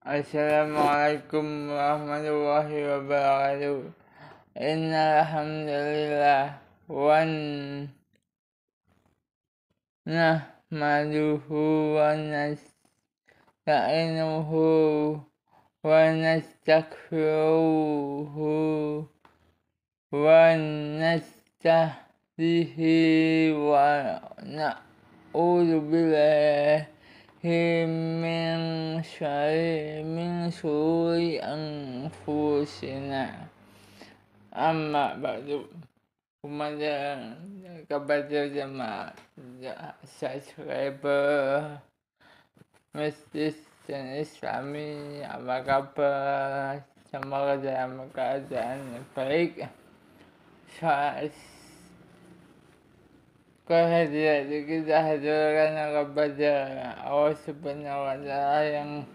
Assalamualaikum warahmatullahi wabarakatuh. Innal hamdalillah wa nahmaduhu wa nasta'inuhu wa nastaghfiruhu wa nastahdihi wa na'udzu billahi min syururi anfusina. Amma ba'du. Kepada jemaah subscriber Masjid Islami, apa kabar? Semoga dalam keadaan baik. Kehadiran kita hadirkan kepada Allah Subhanahu wa Ta'ala yang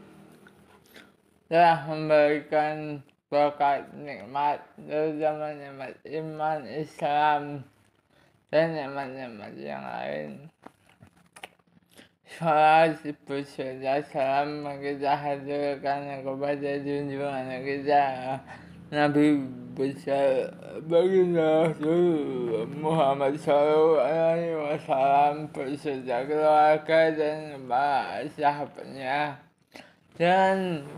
telah memberikan berkat nikmat, terutama nikmat iman Islam dan nikmat-nikmat yang lain. Salat berserta salam kita hadirkan kepada junjungan kita Nabi besar baginda Muhammad SAW beserta keluarga dan para sahabatnya dan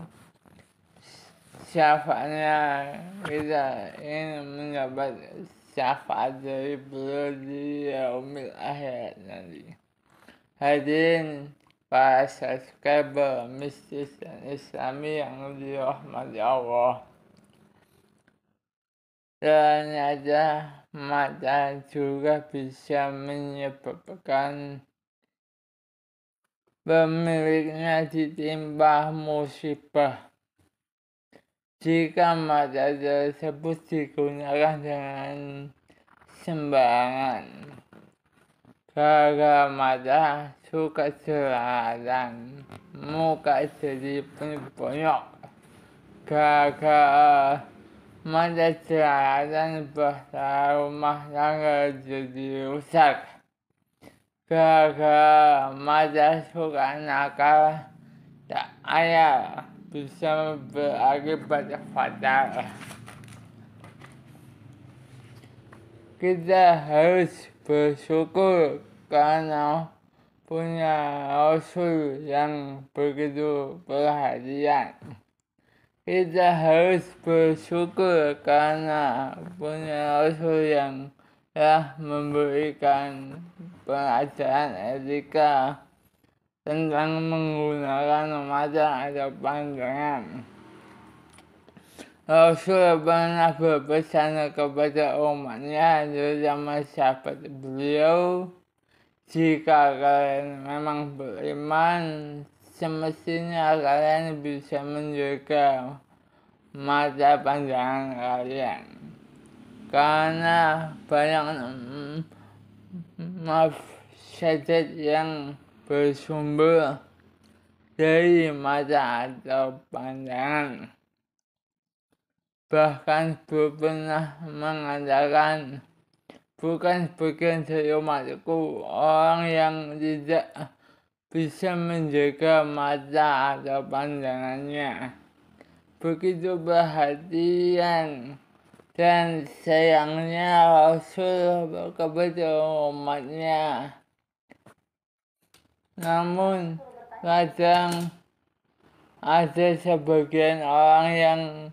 syafaatnya. Kita ingin mendapat syafaat dari beliau di yaumil akhir nanti. Hadirin para subscriber Masjid Islami yang dirahmati Allah. Ternyata mata juga bisa menyebabkan pemiliknya ditimpa musibah jika mata tersebut digunakan dengan sembarangan. Gara mata suka jelalatan, muka jadi bonyok. Gara mata jelalatan rumah tangga jadi rusak. Gara mata suka nakal, tak ayah bisa berakibat fatal. Kita harus bersyukur karena punya Rasul yang begitu perhatian. Kita harus bersyukur karena punya Rasul yang telah memberikan pelajaran etika tentang menggunakan mata atau pandangan. Rasul pernah berpesan kepada umatnya, terutama sahabat beliau, jika kalian memang beriman, semestinya kalian bisa menjaga mata pandangan kalian. Karena banyak mafsadat yang bersumber dari mata atau pandangan. Bahkan pernah mengatakan, bukan bagian dari umatku orang yang tidak bisa menjaga mata atau pandangannya. Begitu perhatian dan sayangnya Rasul kepada umatnya. Namun kadang ada sebagian orang yang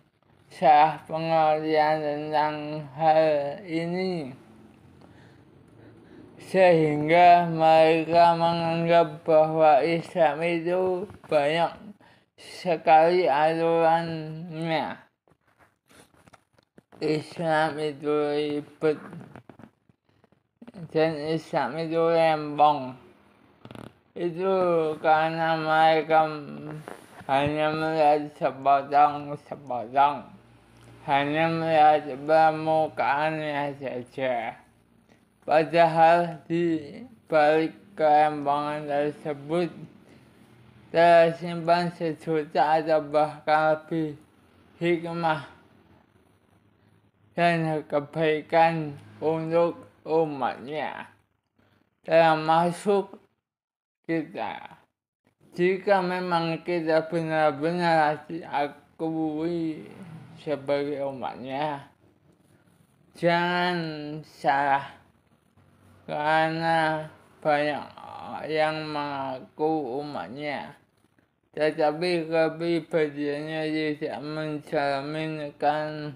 salah pengertian tentang hal ini, sehingga mereka menganggap bahwa Islam itu banyak sekali aturannya. Islam itu ribet dan Islam itu rempong. Itu karena mereka hanya melihat sepotong, hanya melihat permukaannya saja. Padahal di balik kerempongan tersebut tersimpan sejuta atau bahkan lebih hikmah dan kebaikan untuk umatnya, termasuk kita. Jika memang kita benar-benar diakui sebagai umatnya, jangan salah, karena banyak yang mengaku umatnya, tetapi kepribadiannya tidak mencerminkan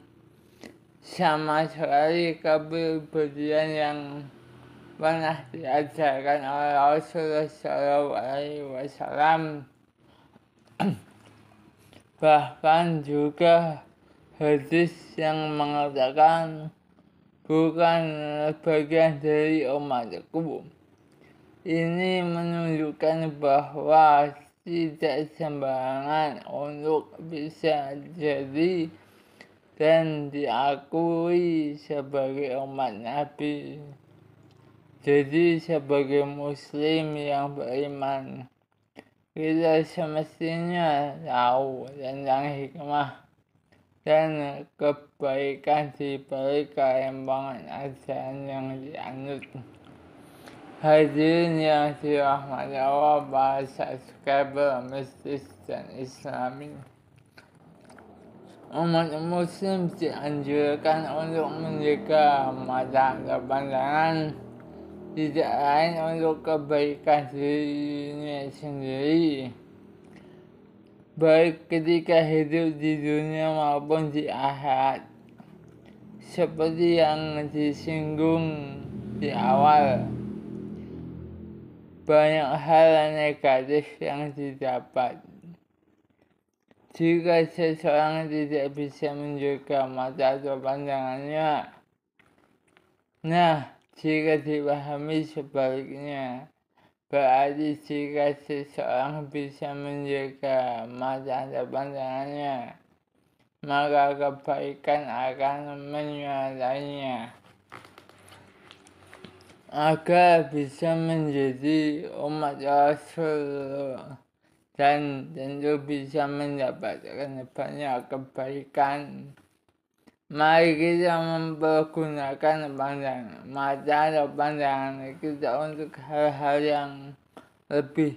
sama sekali kepribadian yang pernah diajarkan oleh Rasulullah SAW. Bahkan juga hadis yang mengatakan bukan bagian dari umatku. Ini menunjukkan bahwa tidak sembarangan untuk bisa jadi dan diakui sebagai umat Nabi. Jadi sebagai muslim yang beriman, kita semestinya tahu tentang hikmah dan kebaikan di balik keimbangan ajaran yang dianut. Hadirin yang dirahmati Allah, bahasa subscriber mistis dan Islami. Umat muslim dianjurkan untuk menjaga mata dan pandangan, tidak lain untuk kebaikan dirinya sendiri, baik ketika hidup di dunia maupun di akhirat. Seperti yang disinggung di awal, banyak hal negatif yang didapat jika seseorang tidak bisa menjaga mata atau pandangannya. Nah, jika dipahami sebaliknya, berarti jika seseorang bisa menjaga mata dan pandangannya, maka kebaikan akan menyertainya. Agar bisa menjadi umat Rasul dan tentu bisa mendapatkan banyak kebaikan, mari kita mempergunakan mata atau pandangan kita untuk hal-hal yang lebih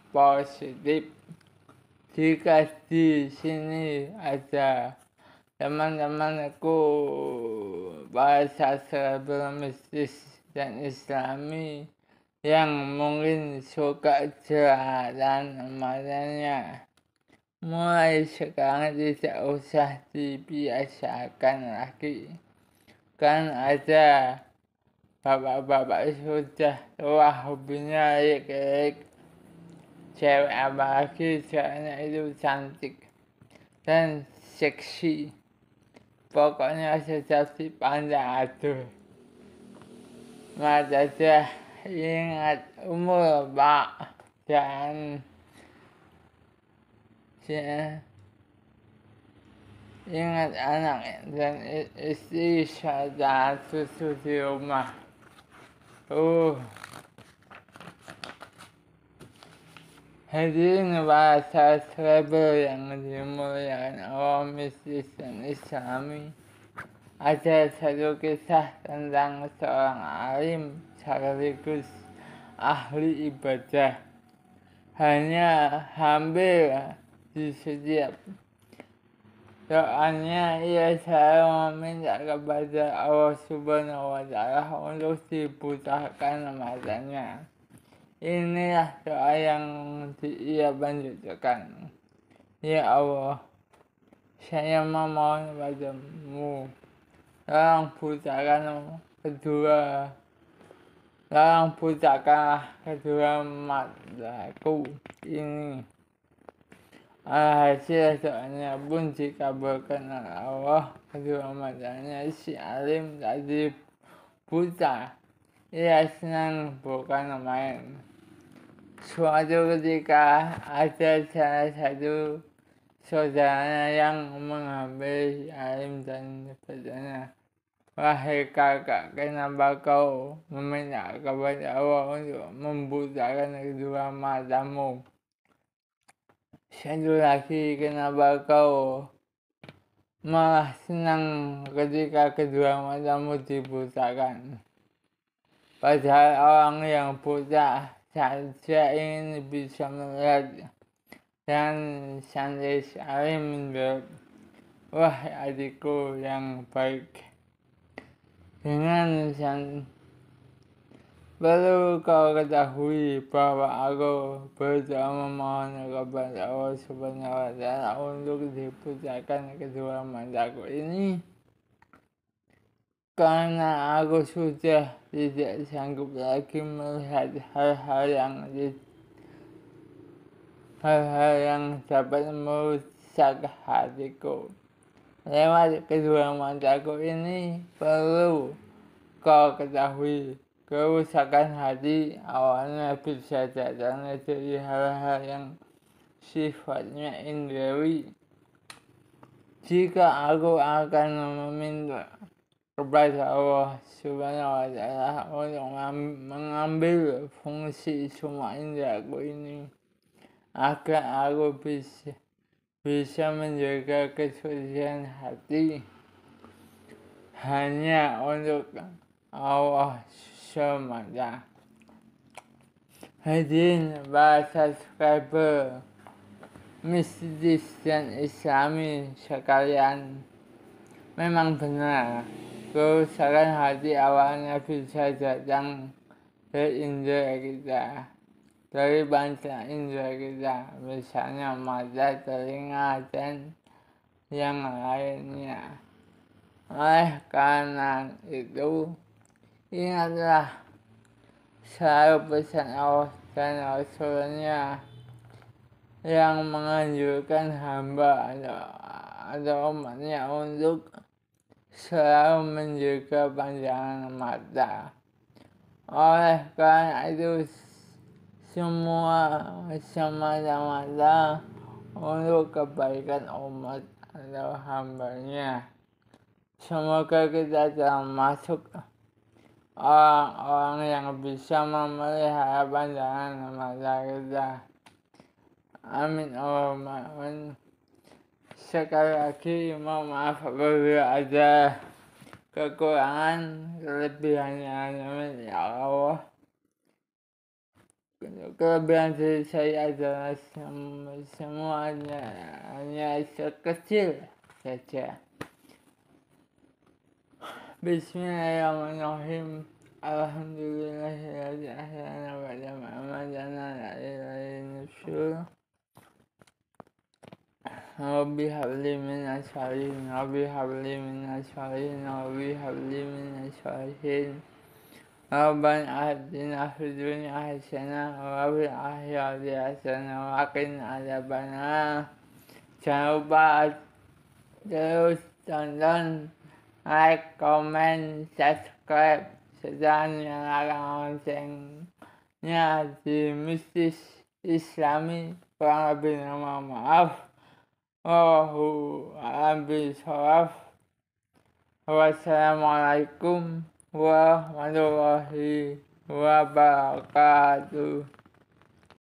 positif. Jika di sini ada teman-temanku bahasa mistis dan Islami yang mungkin suka jeratan matanya, mulai sekarang tidak usah dibiasakan lagi. Kan ada bapak-bapak sudah tua hobinya rik-rik, cewek apalagi ceweknya itu cantik dan seksi, pokoknya sedap dipandang aduh. Maka saja ingat umur Pak, dan ingat anak dan istri serta susu di rumah. Hadirin bahasa subscriber yang dimuliakan Allah, mistis dan Islami. Ada satu kisah tentang seorang alim sekaligus ahli ibadah. Hanya hampir di setiap doanya ia selalu meminta kepada Allah Subhanahu wa Ta'ala untuk dibutakan matanya. Inilah doa yang ia panjatkan. Ya Allah, saya memohon padamu, tolong butakanlah kedua mataku ini. Alhasil doanya pun dikabulkan oleh Allah. Kedua matanya si alim tadi buta. Ia senang bukan main. Suatu ketika ada salah satu saudaranya yang menghampiri alim dan bertanya, "Wahai kakak, kenapa kau meminta kepada Allah untuk membutakan kedua matamu? Satu lagi, kenapa kau malah senang ketika kedua matamu dibutakan? Padahal orang yang buta Saya ingin bisa melihat dan santai sekali menjawab, "Wah adikku yang baik, dengan perlu kau ketahui bahwa aku berdoa memohon kepada Allah Subhanahu wa Ta'ala untuk diputakan kedua mataku ini, karena aku sudah tidak sanggup lagi melihat hal-hal yang dapat merusak hatiku. Lewat kedua mataku ini perlu kau ketahui, kerusakan hati awalnya bisa datang dari hal-hal yang sifatnya indrawi. Jika aku akan meminta kepada Allah Subhanahu wa Ta'ala untuk mengambil fungsi semua indraku ini, agar aku bisa menjaga kesucian hati hanya untuk Allah semata. Hadirin bahasa subscriber mistis dan islami sekalian, memang benar kerusakan hati awalnya bisa datang dari indera kita, dari panca indera kita, misalnya mata, telinga, dan yang lainnya. Oleh karena itu, ingatlah selalu pesan Allah dan Rasulnya yang menganjurkan hamba atau umatnya untuk selalu menjaga pandangan mata. Oleh karena itu, semua semata-mata untuk kebaikan umat atau hambanya. Semoga kita termasuk orang-orang yang bisa memelihara pandangan mata kita. Amin Allahumma amin. Sekali lagi mohon maaf apabila ada kekurangan, kelebihannya milik Allah. Kelebihan dari saya adalah semuanya hanya sekecil saja. Bismillahirrahmanirrahim. Alhamdulillahirabbil alamin wa Muhammadana alaihi wasallam. Rabbi habli minas sholihin, Rabbi habli minas sholihin, Rabbi habli minas sholihin. Rabbana atina fid dunya hasanah wa fil akhirati hasanah wa qina adzabannar. Jangan lupa terus tonton, like, comment, subscribe, serta nyalakan loncengnya di mistis islami. Kurang lebih mohon maaf. Wallahu a'lam bishawab. Wassalamualaikum warahmatullahi wabarakatuh.